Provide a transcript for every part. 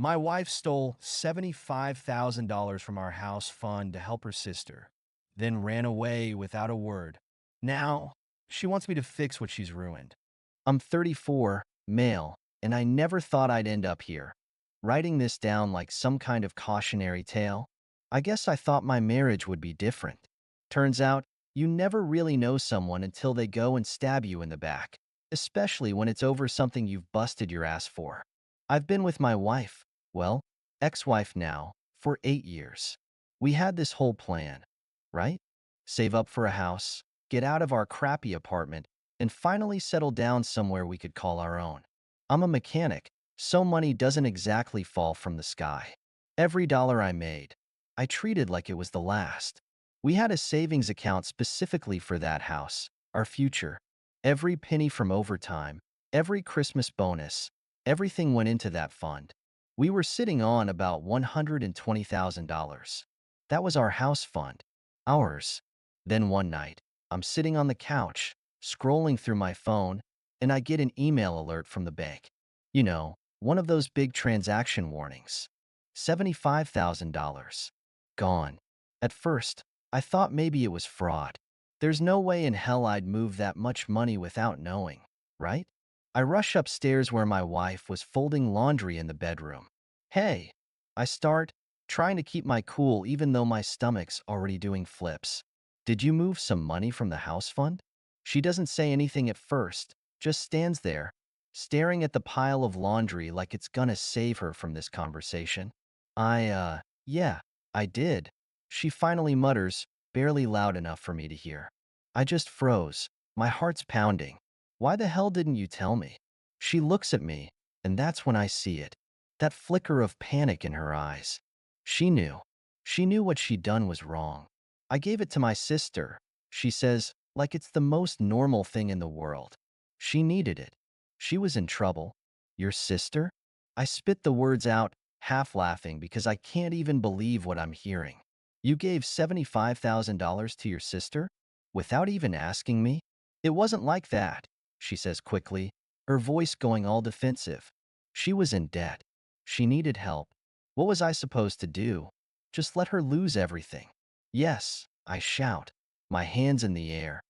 My wife stole $75,000 from our house fund to help her sister, then ran away without a word. Now, she wants me to fix what she's ruined. I'm 34, male, and I never thought I'd end up here, writing this down like some kind of cautionary tale. I guess I thought my marriage would be different. Turns out, you never really know someone until they go and stab you in the back, especially when it's over something you've busted your ass for. I've been with my wife, well, ex-wife now, for 8 years. We had this whole plan, right? Save up for a house, get out of our crappy apartment, and finally settle down somewhere we could call our own. I'm a mechanic, so money doesn't exactly fall from the sky. Every dollar I made, I treated like it was the last. We had a savings account specifically for that house, our future. Every penny from overtime, every Christmas bonus, everything went into that fund. We were sitting on about $120,000. That was our house fund. Ours. Then one night, I'm sitting on the couch, scrolling through my phone, and I get an email alert from the bank. You know, one of those big transaction warnings. $75,000. Gone. At first, I thought maybe it was fraud. There's no way in hell I'd move that much money without knowing, right? I rush upstairs where my wife was folding laundry in the bedroom. Hey, I start, trying to keep my cool even though my stomach's already doing flips. Did you move some money from the house fund? She doesn't say anything at first, just stands there, staring at the pile of laundry like it's gonna save her from this conversation. Yeah, I did. She finally mutters, barely loud enough for me to hear. I just froze, my heart's pounding. Why the hell didn't you tell me? She looks at me, and that's when I see it. That flicker of panic in her eyes. She knew. She knew what she'd done was wrong. I gave it to my sister, she says, like it's the most normal thing in the world. She needed it. She was in trouble. Your sister? I spit the words out, half laughing because I can't even believe what I'm hearing. You gave $75,000 to your sister? Without even asking me? It wasn't like that, she says quickly, her voice going all defensive. She was in debt. She needed help. What was I supposed to do? Just let her lose everything? Yes, I shout, my hands in the air.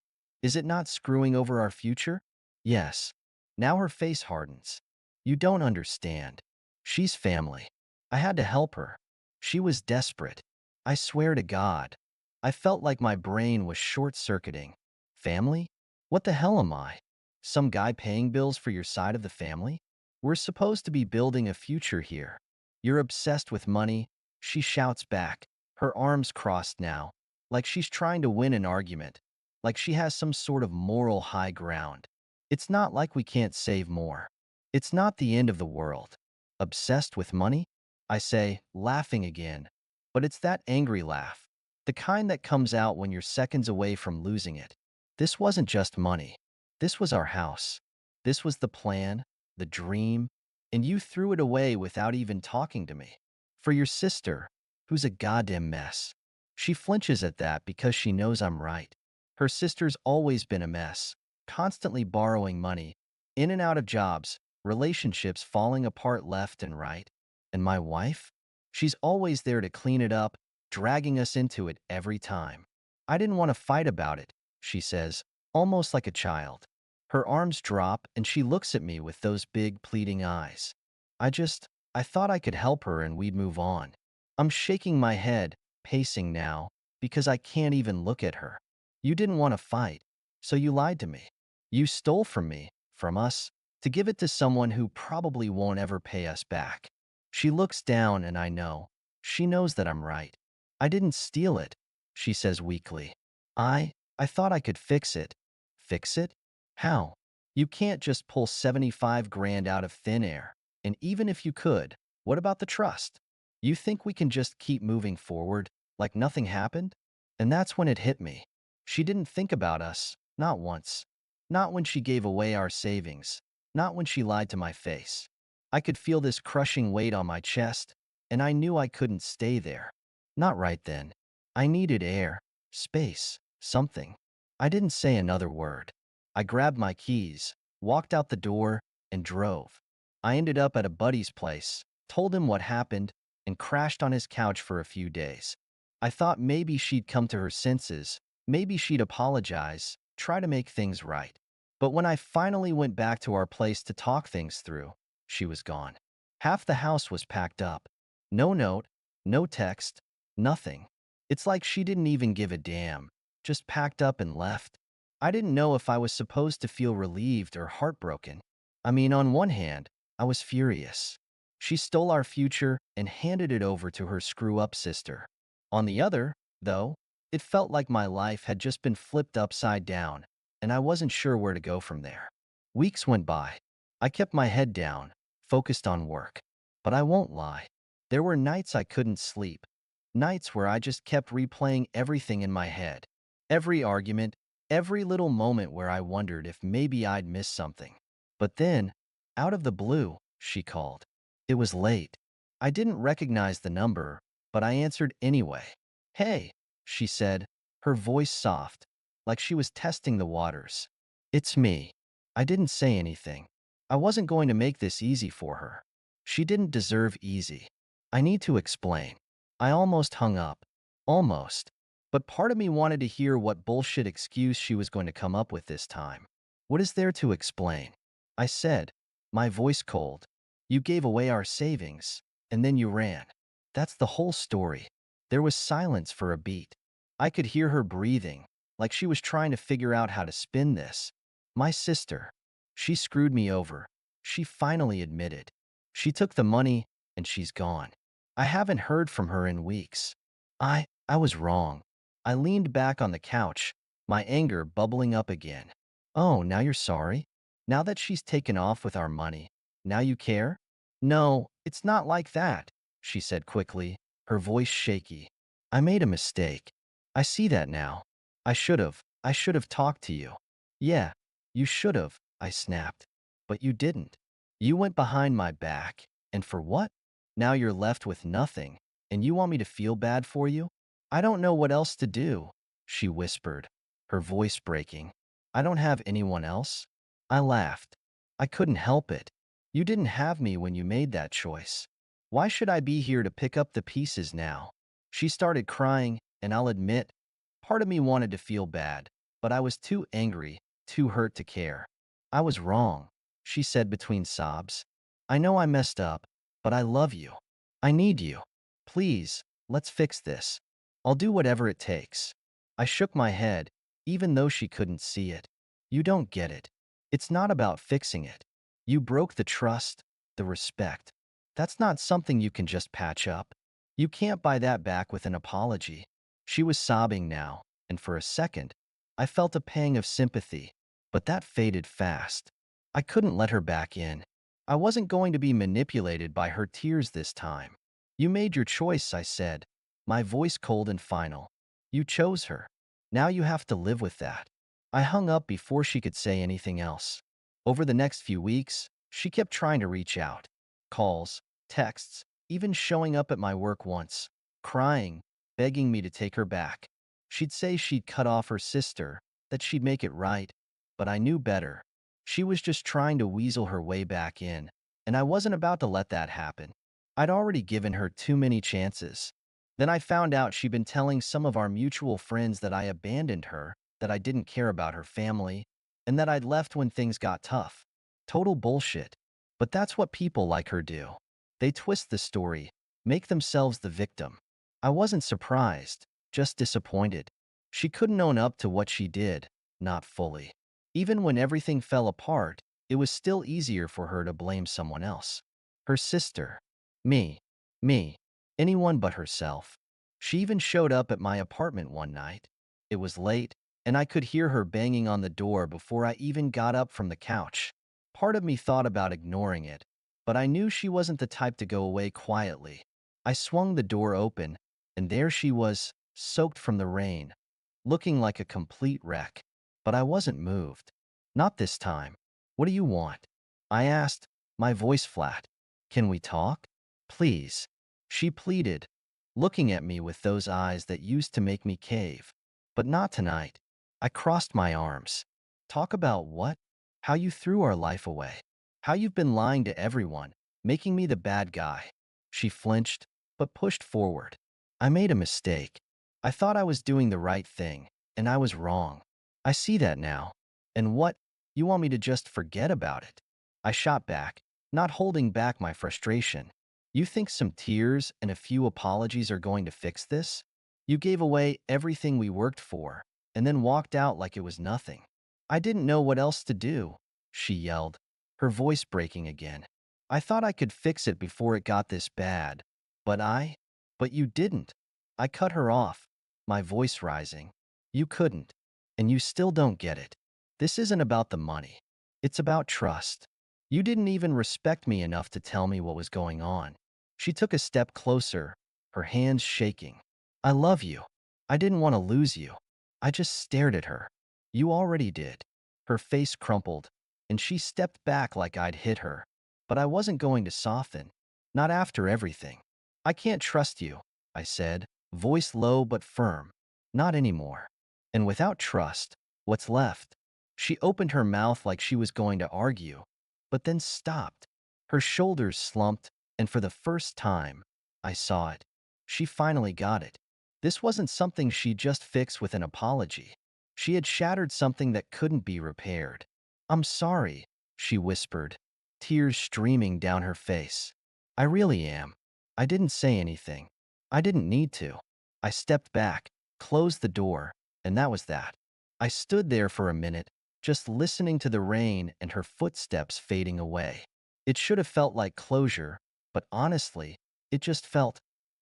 Is it not screwing over our future? Yes. Now her face hardens. You don't understand. She's family. I had to help her. She was desperate. I swear to God. I felt like my brain was short-circuiting. Family? What the hell am I? Some guy paying bills for your side of the family? We're supposed to be building a future here. You're obsessed with money, she shouts back, her arms crossed now, like she's trying to win an argument, like she has some sort of moral high ground. It's not like we can't save more. It's not the end of the world. Obsessed with money? I say, laughing again. But it's that angry laugh, the kind that comes out when you're seconds away from losing it. This wasn't just money. This was our house. This was the plan, the dream, and you threw it away without even talking to me. For your sister, who's a goddamn mess. She flinches at that because she knows I'm right. Her sister's always been a mess, constantly borrowing money, in and out of jobs, relationships falling apart left and right. And my wife? She's always there to clean it up, dragging us into it every time. I didn't want to fight about it, she says, almost like a child. Her arms drop and she looks at me with those big pleading eyes. I thought I could help her and we'd move on. I'm shaking my head, pacing now, because I can't even look at her. You didn't want to fight, so you lied to me. You stole from me, from us, to give it to someone who probably won't ever pay us back. She looks down and I know. She knows that I'm right. I didn't steal it, she says weakly. I thought I could fix it. Fix it? How? You can't just pull 75 grand out of thin air. And even if you could, what about the trust? You think we can just keep moving forward, like nothing happened? And that's when it hit me. She didn't think about us, not once. Not when she gave away our savings. Not when she lied to my face. I could feel this crushing weight on my chest, and I knew I couldn't stay there. Not right then. I needed air, space, something. I didn't say another word. I grabbed my keys, walked out the door, and drove. I ended up at a buddy's place, told him what happened, and crashed on his couch for a few days. I thought maybe she'd come to her senses, maybe she'd apologize, try to make things right. But when I finally went back to our place to talk things through, she was gone. Half the house was packed up. No note, no text, nothing. It's like she didn't even give a damn, just packed up and left. I didn't know if I was supposed to feel relieved or heartbroken. I mean, on one hand, I was furious. She stole our future and handed it over to her screw-up sister. On the other, though, it felt like my life had just been flipped upside down, and I wasn't sure where to go from there. Weeks went by. I kept my head down, focused on work. But I won't lie. There were nights I couldn't sleep. Nights where I just kept replaying everything in my head. Every argument, every little moment where I wondered if maybe I'd missed something. But then, out of the blue, she called. It was late. I didn't recognize the number, but I answered anyway. "Hey," she said, her voice soft, like she was testing the waters. "It's me." I didn't say anything. I wasn't going to make this easy for her. She didn't deserve easy. I need to explain. I almost hung up. Almost. But part of me wanted to hear what bullshit excuse she was going to come up with this time. "What is there to explain?" I said, my voice cold. "You gave away our savings, and then you ran." That's the whole story. There was silence for a beat. I could hear her breathing, like she was trying to figure out how to spin this. My sister. She screwed me over. She finally admitted. She took the money, and she's gone. I haven't heard from her in weeks. I was wrong. I leaned back on the couch, my anger bubbling up again. "Oh, now you're sorry? Now that she's taken off with our money, now you care?" "No, it's not like that," she said quickly, her voice shaky. "I made a mistake. I see that now. I should have talked to you." "Yeah, you should have," I snapped. "But you didn't. You went behind my back. And for what? Now you're left with nothing, and you want me to feel bad for you?" "I don't know what else to do," she whispered, her voice breaking. "I don't have anyone else." I laughed. "I couldn't help it. You didn't have me when you made that choice. Why should I be here to pick up the pieces now?" She started crying, and I'll admit, part of me wanted to feel bad, but I was too angry, too hurt to care. "I was wrong," she said between sobs. "I know I messed up, but I love you. I need you. Please, let's fix this. I'll do whatever it takes." I shook my head, even though she couldn't see it. "You don't get it. It's not about fixing it. You broke the trust, the respect. That's not something you can just patch up. You can't buy that back with an apology." She was sobbing now, and for a second, I felt a pang of sympathy, but that faded fast. I couldn't let her back in. I wasn't going to be manipulated by her tears this time. "You made your choice," I said, my voice cold and final. "You chose her. Now you have to live with that." I hung up before she could say anything else. Over the next few weeks, she kept trying to reach out. Calls, texts, even showing up at my work once, crying, begging me to take her back. She'd say she'd cut off her sister, that she'd make it right, but I knew better. She was just trying to weasel her way back in, and I wasn't about to let that happen. I'd already given her too many chances. Then I found out she'd been telling some of our mutual friends that I abandoned her, that I didn't care about her family, and that I'd left when things got tough. Total bullshit. But that's what people like her do. They twist the story, make themselves the victim. I wasn't surprised, just disappointed. She couldn't own up to what she did, not fully. Even when everything fell apart, it was still easier for her to blame someone else. Her sister. Me. Me. Anyone but herself. She even showed up at my apartment one night. It was late, and I could hear her banging on the door before I even got up from the couch. Part of me thought about ignoring it, but I knew she wasn't the type to go away quietly. I swung the door open, and there she was, soaked from the rain, looking like a complete wreck. But I wasn't moved. Not this time. "What do you want?" I asked, my voice flat. "Can we talk? Please." She pleaded, looking at me with those eyes that used to make me cave. "But not tonight." I crossed my arms. "Talk about what?" "How you threw our life away. How you've been lying to everyone, making me the bad guy." She flinched, but pushed forward. I made a mistake. I thought I was doing the right thing, and I was wrong. I see that now. And what? You want me to just forget about it? I shot back, not holding back my frustration. You think some tears and a few apologies are going to fix this? You gave away everything we worked for, and then walked out like it was nothing. I didn't know what else to do, she yelled, her voice breaking again. I thought I could fix it before it got this bad. But you didn't. I cut her off, my voice rising. You couldn't. And you still don't get it. This isn't about the money. It's about trust. You didn't even respect me enough to tell me what was going on. She took a step closer, her hands shaking. I love you. I didn't want to lose you. I just stared at her. You already did. Her face crumpled, and she stepped back like I'd hit her. But I wasn't going to soften. Not after everything. I can't trust you, I said, voice low but firm. Not anymore. And without trust, what's left? She opened her mouth like she was going to argue, but then stopped. Her shoulders slumped, and for the first time, I saw it. She finally got it. This wasn't something she'd just fix with an apology. She had shattered something that couldn't be repaired. I'm sorry, she whispered, tears streaming down her face. I really am. I didn't say anything. I didn't need to. I stepped back, closed the door, and that was that. I stood there for a minute, just listening to the rain and her footsteps fading away. It should have felt like closure, but honestly, it just felt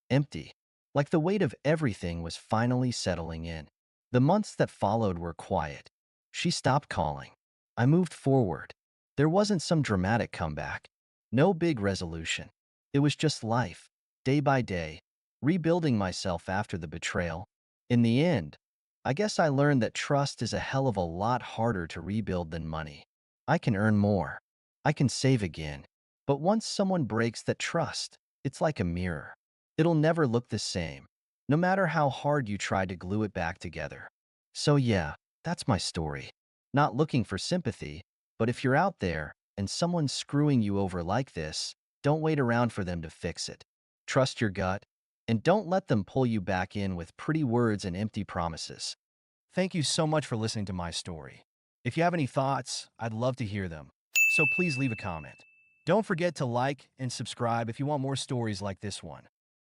empty, like the weight of everything was finally settling in. The months that followed were quiet. She stopped calling. I moved forward. There wasn't some dramatic comeback. No big resolution. It was just life, day by day, rebuilding myself after the betrayal. In the end, I guess I learned that trust is a hell of a lot harder to rebuild than money. I can earn more. I can save again. But once someone breaks that trust, it's like a mirror. It'll never look the same, no matter how hard you try to glue it back together. So yeah, that's my story. Not looking for sympathy, but if you're out there and someone's screwing you over like this, don't wait around for them to fix it. Trust your gut, and don't let them pull you back in with pretty words and empty promises. Thank you so much for listening to my story. If you have any thoughts, I'd love to hear them. So please leave a comment. Don't forget to like and subscribe if you want more stories like this one.